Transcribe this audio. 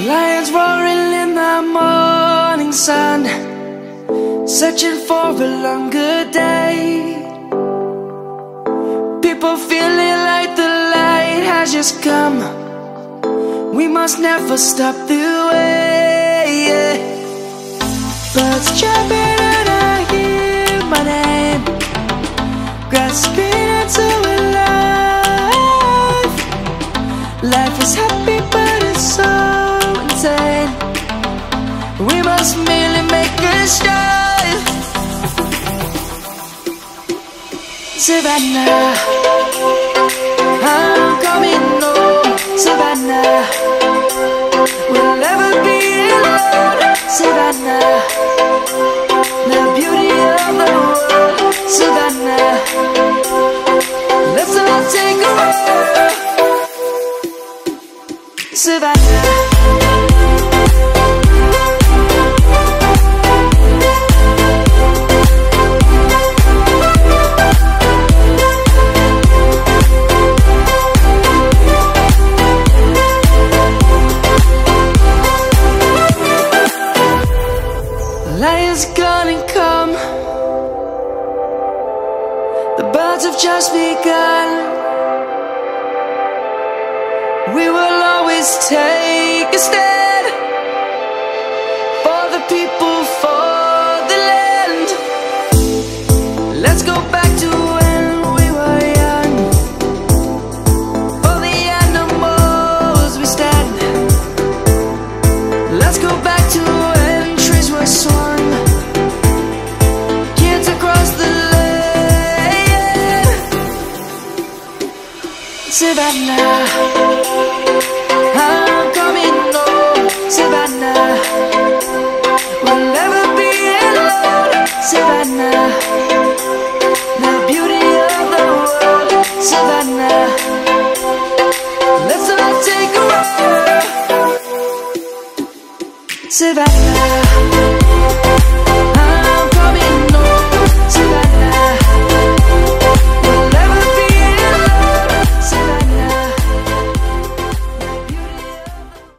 Lions roaring in the morning sun, searching for a longer day. People feeling like the light has just come. We must never stop the way. Birds jumping and I hear my name, grasping into a life. Life is happy but it's so insane. We must merely make a start. Savannah, I'm coming home. Savannah, we'll never be alone. Savannah, the beauty of the world. Savannah, let's all take a walk. Savannah. have just begun. We will always take a stand for the people, for the land. Let's go back to when we were young. For the animals we stand. Let's go back to when trees were swung. Kids across the land. Savannah, I'm coming home. Savannah, we'll never be alone. Savannah, the beauty of the world. Savannah, let's all take a ride. Savannah.